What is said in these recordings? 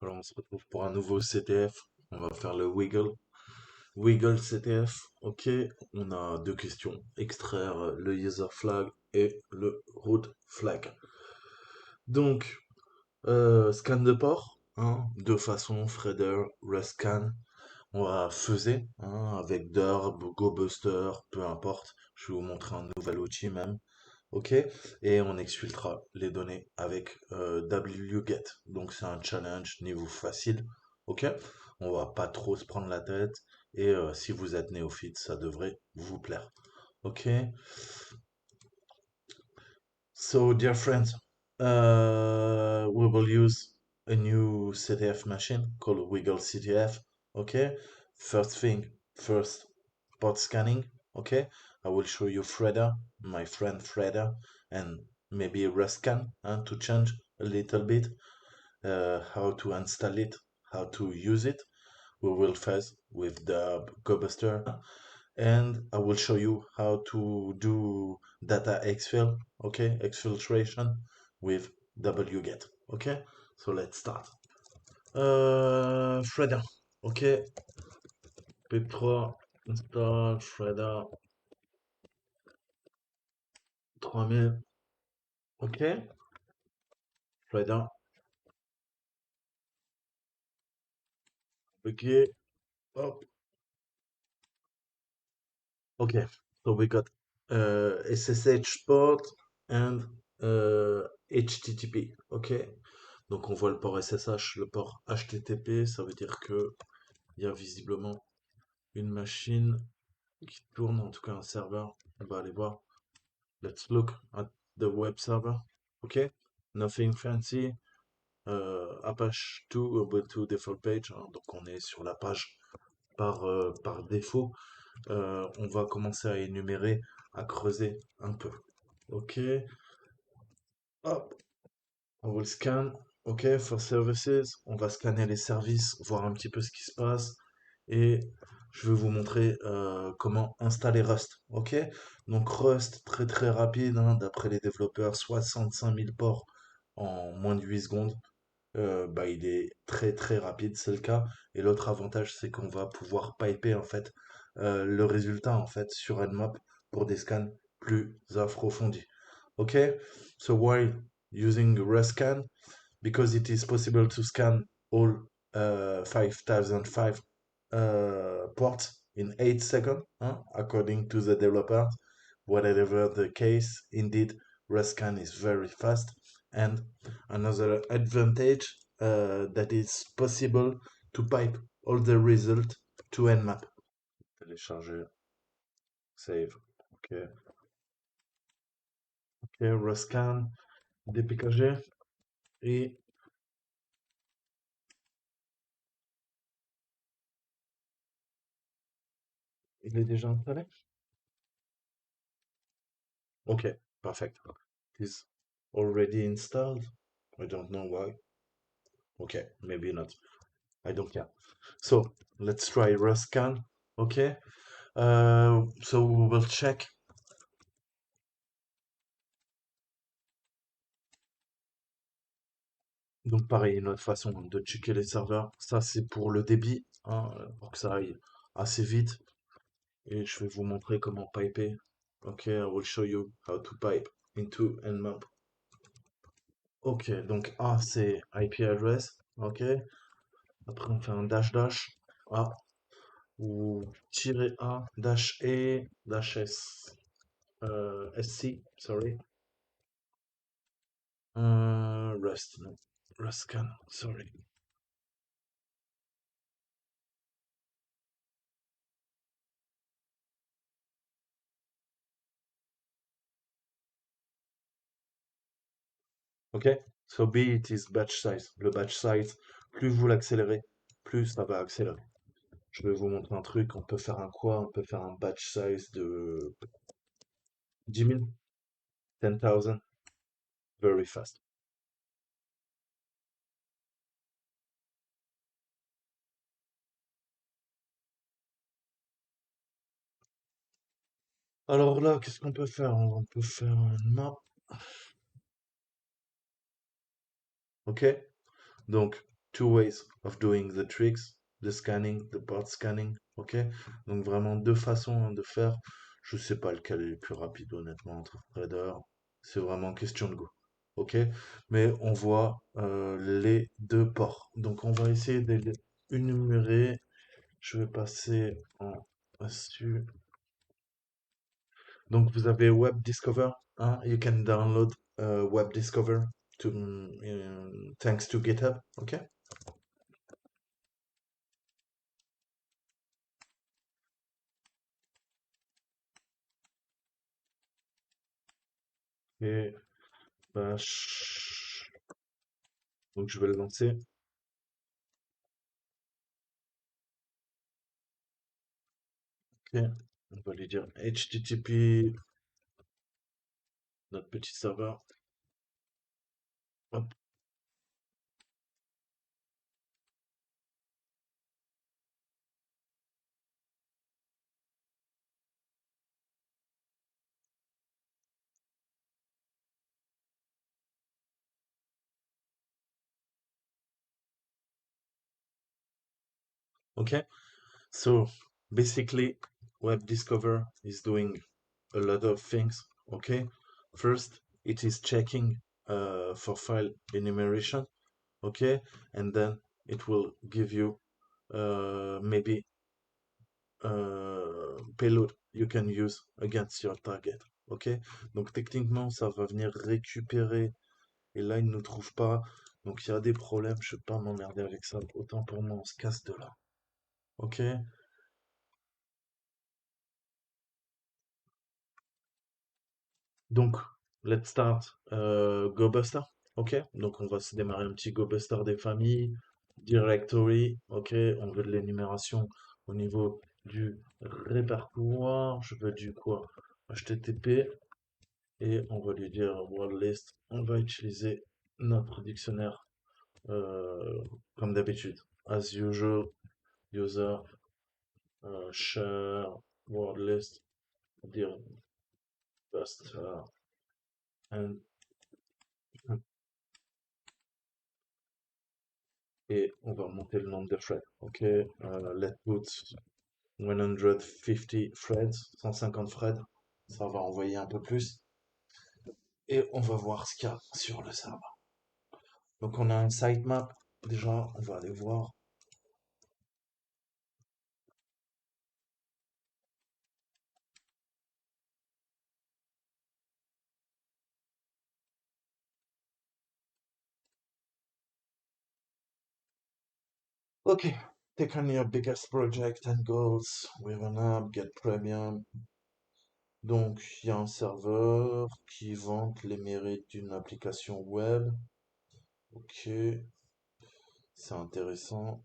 Alors on se retrouve pour un nouveau CTF. On va faire le Wiggle. Wiggle CTF. Ok. On a deux questions. Extraire le user flag et le root flag. Donc, scan de port. Hein, deux façons, Threader, Rescan. On va faiser avec Derb, GoBuster, peu importe. Je vais vous montrer un nouvel outil même. Ok, et on exfiltrera les données avec wget. Donc c'est un challenge niveau facile. Ok, on va pas trop se prendre la tête. Et si vous êtes néophyte, ça devrait vous plaire. Ok, so dear friends, we will use a new CTF machine called Wiggle CTF. Okay, first thing first, port scanning. Okay, I will show you Freda, my friend Freda, and maybe Ruscan to change a little bit how to install it, how to use it. We will first with the GoBuster, and I will show you how to do data exfil, okay, exfiltration with wget. Okay, so let's start. Freda, okay, pip3 install Freda 3000, ok, Freda, ok, hop, okay, so we got SSH port and HTTP, ok. Donc on voit le port SSH, le port HTTP, ça veut dire que il y a visiblement une machine qui tourne, en tout cas un serveur. On va aller voir. Let's look at the web server. Ok, nothing fancy. Apache 2 Ubuntu default page. Hein, donc on est sur la page par défaut. On va commencer à énumérer, à creuser un peu. Ok, hop, on will scan. Ok, for services, on va scanner les services, voir un petit peu ce qui se passe. Et je vais vous montrer comment installer Rust. Ok, donc Rust, très très rapide, hein, d'après les développeurs, 65 000 ports en moins de 8 secondes. Bah, il est très très rapide, c'est le cas. Et l'autre avantage, c'est qu'on va pouvoir piper en fait le résultat en fait sur Nmap pour des scans plus approfondis. Ok, so while using Ruscan, because it is possible to scan all 5005 ports in 8 seconds, according to the developer. Whatever the case, indeed, Ruscan is very fast. And another advantage that is possible to pipe all the result to Nmap. Télécharger, save. Ok, ok, Ruscan, dpkg et il est déjà installé. Okay, perfect. It is already installed. I don't know why. Okay, maybe not. I don't care. So let's try Ruscan. Okay. So we will check. Donc pareil, une autre façon de checker les serveurs. Ça c'est pour le débit, pour que ça aille assez vite. Et je vais vous montrer comment piper. Ok, I will show you how to pipe into Nmap. Ok, donc A c'est IP address. Ok. Après on fait un dash dash. A ou -a dash e dash s sc, sorry. Rust, non. Rustcan, sorry. Ok? So B it is batch size. Le batch size, plus vous l'accélérez, plus ça va accélérer. Je vais vous montrer un truc. On peut faire un quoi? On peut faire un batch size de 10 000, 10,000, very fast. Alors là, qu'est-ce qu'on peut faire? On peut faire un map. Ok? Donc, two ways of doing the tricks, the scanning, the port scanning, ok? Donc vraiment deux façons de faire. Je sais pas lequel est le plus rapide honnêtement entre traders. C'est vraiment question de goût, ok? Mais on voit les deux ports. Donc on va essayer de les énumérer. Je vais passer en dessus. Donc vous avez Web Discover, hein? You can download Web Discover to, thanks to GitHub, ok? Et bash. Donc je vais le lancer. Ok. On va lui dire HTTP, notre petit serveur. Hop. Okay. So basically, Web Discover is doing a lot of things. Okay. First, it is checking for file enumeration. Okay. And then it will give you maybe payload you can use against your target. Ok? Donc techniquement, ça va venir récupérer. Et là, il ne nous trouve pas. Donc il y a des problèmes. Je ne vais pas m'emmerder avec ça. Autant pour moi, on se casse de là. Ok? Donc, let's start GoBuster. Ok? Donc on va se démarrer un petit GoBuster des familles. Directory. Ok? On veut de l'énumération au niveau du répertoire. Je veux du quoi? HTTP. Et on va lui dire word list. On va utiliser notre dictionnaire comme d'habitude. As usual, user, share, word list, dire bust, and, et on va monter le nombre de threads. Ok, let's put 150 threads, 150 threads. Ça va envoyer un peu plus. Et on va voir ce qu'il y a sur le serveur. Donc on a un sitemap. Déjà, on va aller voir. Ok, take on your biggest project and goals with an app, get premium. Donc, il y a un serveur qui vante les mérites d'une application web. Ok, c'est intéressant.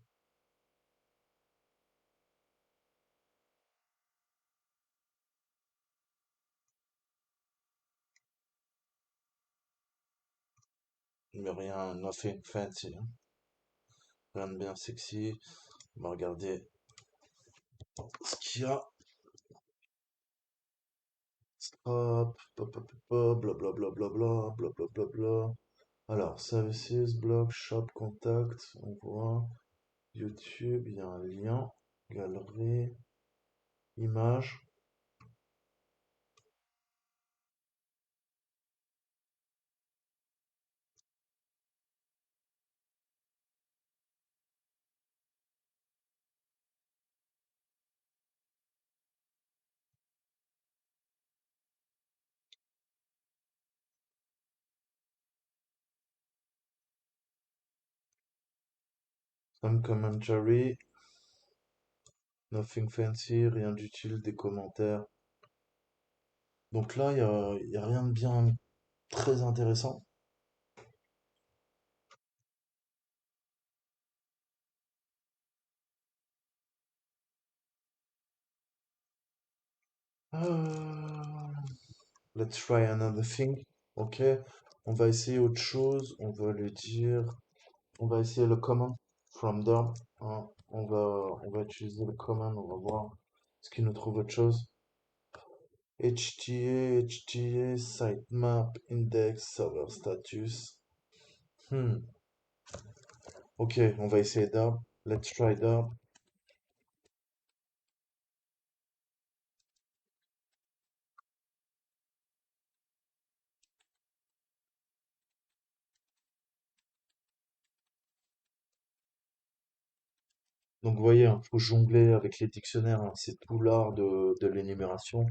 Mais rien, nothing fancy, hein. Rien de bien sexy. On va regarder ce qu'il y a. Hop, hop, hop, hop, blablabla, blablabla. Alors, services, blog, shop, contact, on voit. YouTube, il y a un lien. Galerie, image. Some commentary, nothing fancy, rien d'utile, des commentaires. Donc là, y a rien de bien très intéressant. Euh, Let's try another thing. Ok, on va essayer autre chose. On va lui dire, on va essayer le command from there, hein. On va utiliser le command. On va voir ce qu'il nous trouve autre chose. HTA, sitemap, index, server status. Hmm. Ok, on va essayer d'ab. Let's try d'ab. Donc vous voyez, il faut jongler avec les dictionnaires, hein. C'est tout l'art de l'énumération.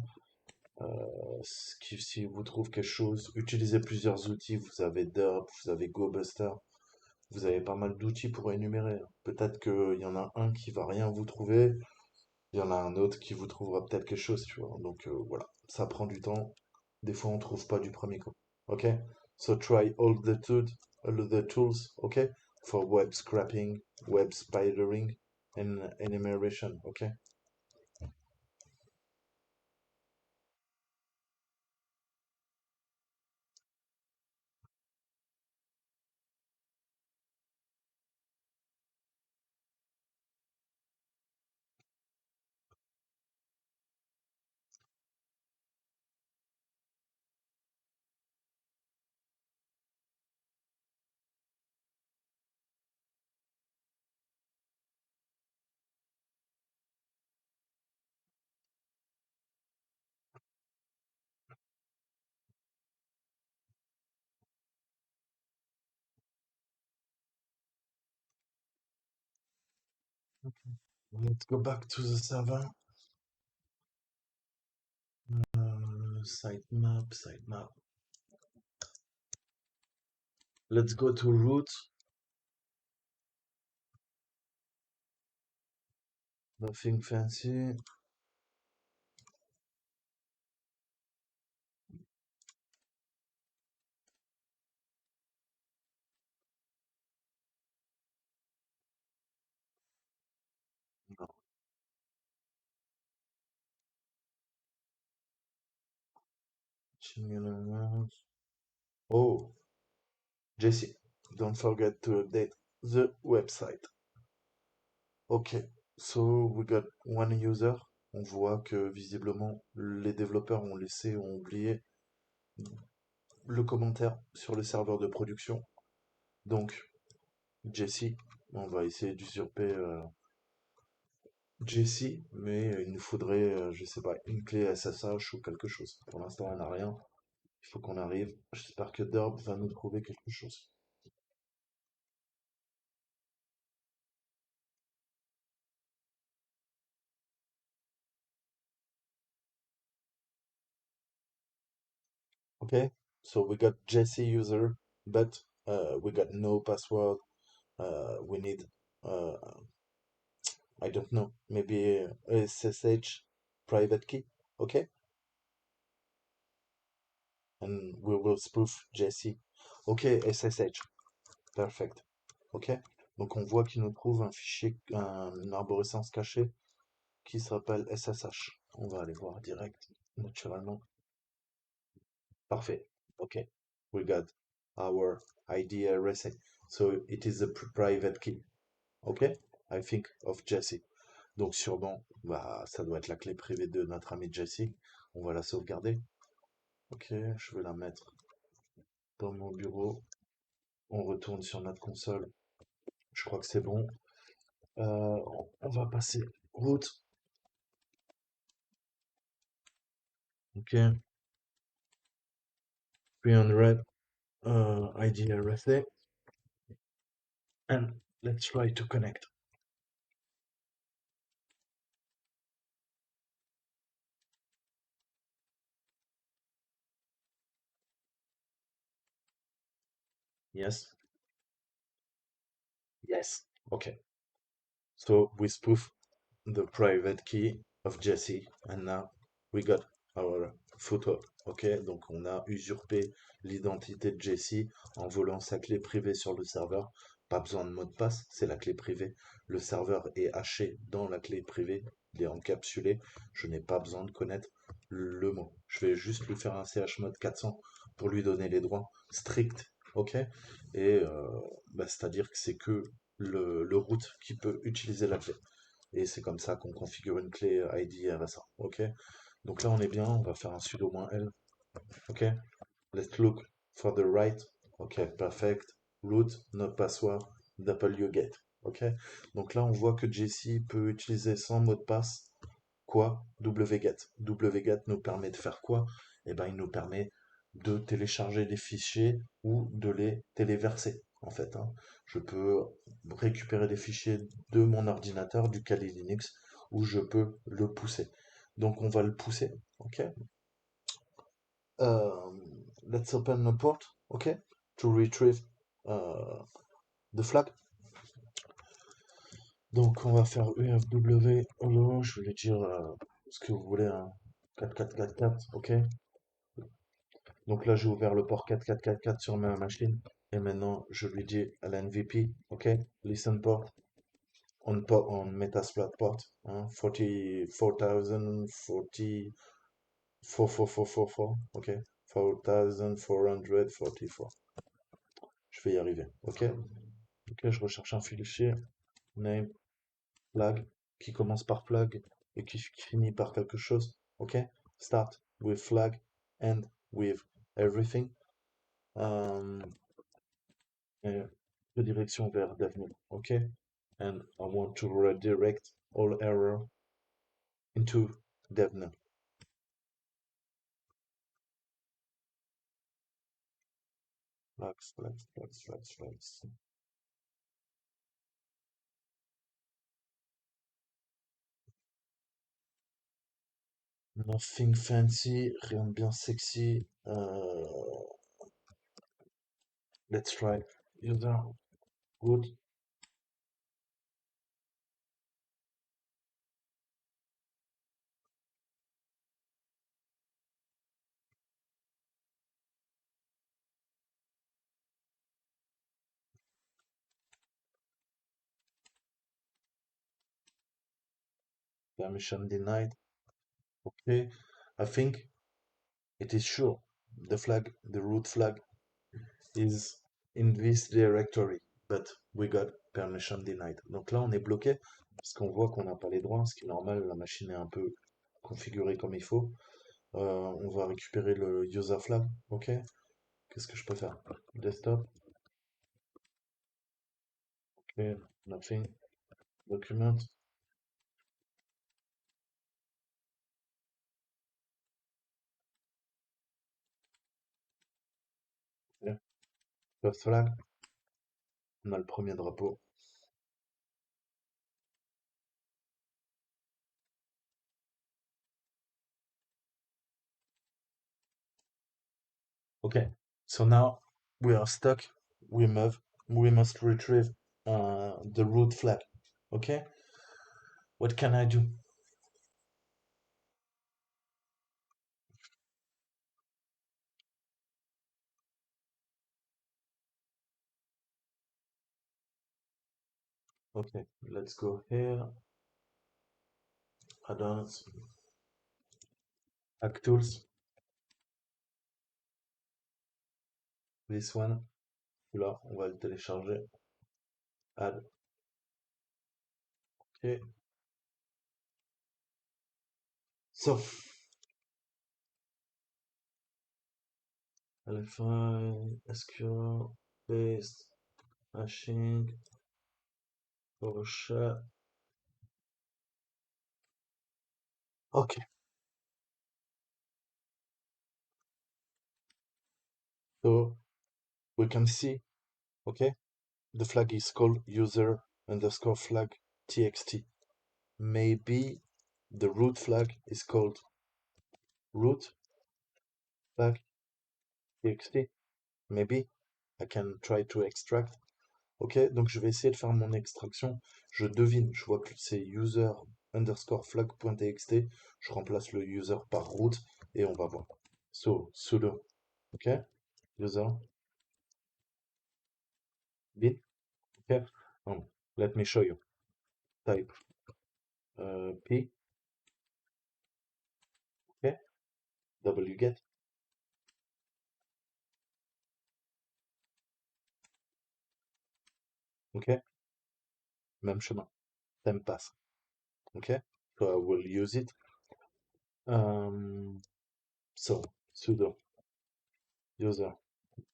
Si vous trouvez quelque chose, utilisez plusieurs outils. Vous avez Derp, vous avez GoBuster. Vous avez pas mal d'outils pour énumérer, hein. Peut-être qu'il y en a un qui va rien vous trouver, il y en a un autre qui vous trouvera peut-être quelque chose, tu vois. Donc voilà, ça prend du temps. Des fois, on trouve pas du premier coup. Ok? So try all the tools, ok? For web scraping, web spidering, and enumeration, ok? Let's go back to the server. Sitemap, sitemap. Let's go to root. Nothing fancy. No. Oh, Jesse, don't forget to update the website. Ok, so we got one user. On voit que visiblement les développeurs ont oublié le commentaire sur le serveur de production. Donc, Jesse, on va essayer d'usurper Jesse, mais il nous faudrait, je sais pas, une clé SSH ou quelque chose. Pour l'instant, on n'a rien. Il faut qu'on arrive. J'espère que Derb va nous trouver quelque chose. Okay, so we got Jesse user, but we got no password. We need, uh, I don't know, maybe SSH private key. Okay, and we will spoof Jesse. Ok, SSH. Perfect. Ok. Donc on voit qu'il nous trouve un fichier, une arborescence cachée qui s'appelle SSH. On va aller voir direct, naturellement. Parfait. Ok. We got our ID RSA. So it is a private key. Ok. I think of Jesse. Donc sûrement, bah, ça doit être la clé privée de notre ami Jesse. On va la sauvegarder. Ok, je vais la mettre dans mon bureau. On retourne sur notre console. Je crois que c'est bon. On va passer route. Ok. 300 ID RSA. And let's try to connect. Yes. Yes. Okay. So we spoof the private key of Jesse and now we got our photo. Ok, donc on a usurpé l'identité de Jesse en volant sa clé privée sur le serveur. Pas besoin de mot de passe, c'est la clé privée. Le serveur est haché dans la clé privée, il est encapsulé. Je n'ai pas besoin de connaître le mot. Je vais juste lui faire un chmod 400 pour lui donner les droits stricts. Ok, et bah, c'est-à-dire que c'est que le root qui peut utiliser la clé. Et c'est comme ça qu'on configure une clé ID RSA. Ok? Donc là, on est bien. On va faire un sudo -l. Ok? Let's look for the right. Ok, perfect. Root, not password. wget. Ok? Donc là, on voit que Jessie peut utiliser sans mot de passe quoi? Wget. Wget nous permet de faire quoi? Eh ben, il nous permet de télécharger des fichiers ou de les téléverser, en fait, hein. Je peux récupérer des fichiers de mon ordinateur, du Kali Linux, ou je peux le pousser. Donc, on va le pousser, ok? Let's open a port, ok? To retrieve uh, the flag. Donc, on va faire UFW, hello, je vais lui dire ce que vous voulez, hein. 4444, ok? Donc là, j'ai ouvert le port 4444 sur ma machine. Et maintenant, je lui dis à la NVP, OK, listen port, on Metasploit port, hein, 44,000, 40, 44444, OK, 4444. Je vais y arriver, OK? OK, je recherche un fichier, name, flag, qui commence par flag et qui finit par quelque chose, OK? Start with flag, end with everything. Um, et redirection vers d'avenir. OK? And I want to redirect all error into DevNet. Flags, flags, flags, flags, flags. Nothing fancy, rien de bien sexy. Let's try. User, good. Permission denied. Okay. I think it is sure the flag, the root flag is in this directory, but we got permission denied. Donc là, on est bloqué parce qu'on voit qu'on n'a pas les droits, ce qui est normal, la machine est un peu configurée comme il faut. On va récupérer le user flag, ok? Qu'est-ce que je peux faire? Desktop, ok, nothing, document, ok. First flag, on a le premier drapeau. Okay, so now we are stuck. We move. We must retrieve the root flag. Okay, what can I do? Okay, let's go here. Add-ons, Hack Tools, this one. Là, on va le télécharger. Add. Okay. So, LFI, SQL, paste, hashing, PowerShell. Okay, so we can see, okay, the flag is called user underscore flag txt. Maybe the root flag is called root flag txt. Maybe I can try to extract. Ok, donc je vais essayer de faire mon extraction. Je devine, je vois que c'est user underscore flag.txt. Je remplace le user par root et on va voir. So, sudo, ok, user, bin, ok. Let me show you. Type p, ok, wget, ok, même chemin, time pass, ok. So I will use it. So sudo user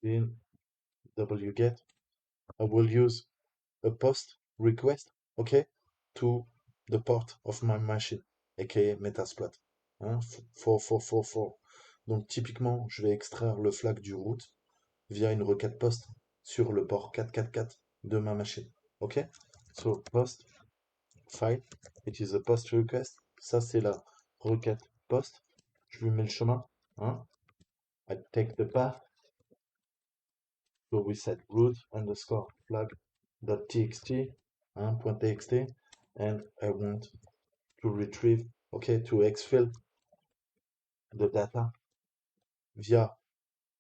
bin wget. I will use a post request, okay, to the port of my machine, aka Metasploit. Hein, 4444. Donc typiquement, je vais extraire le flag du root via une requête post sur le port 444 de ma machine. Ok? So post file, it is a post request. Ça c'est la requête post. Je lui mets le chemin. Hein? I take the path. So we set root underscore flag dot txt, hein, .txt, and I want to retrieve, okay, to exfil the data via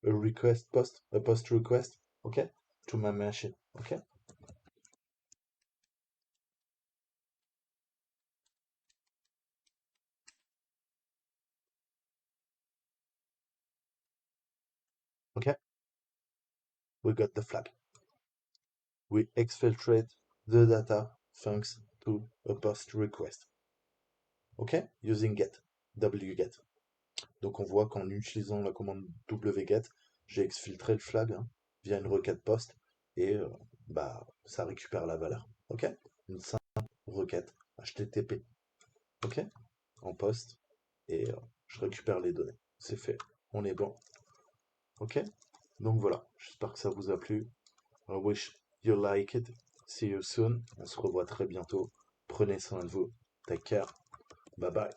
a request post, a post request, okay, to my machine, okay. Okay, we got the flag. We exfiltrate the data thanks to a post request. OK? Using get, wget. Donc on voit qu'en utilisant la commande wget, j'ai exfiltré le flag hein, via une requête post et bah ça récupère la valeur. OK? Une simple requête HTTP. OK? En post et je récupère les données. C'est fait. On est bon. OK? Donc voilà, j'espère que ça vous a plu. I wish you like it. See you soon. On se revoit très bientôt. Prenez soin de vous. Take care. Bye bye.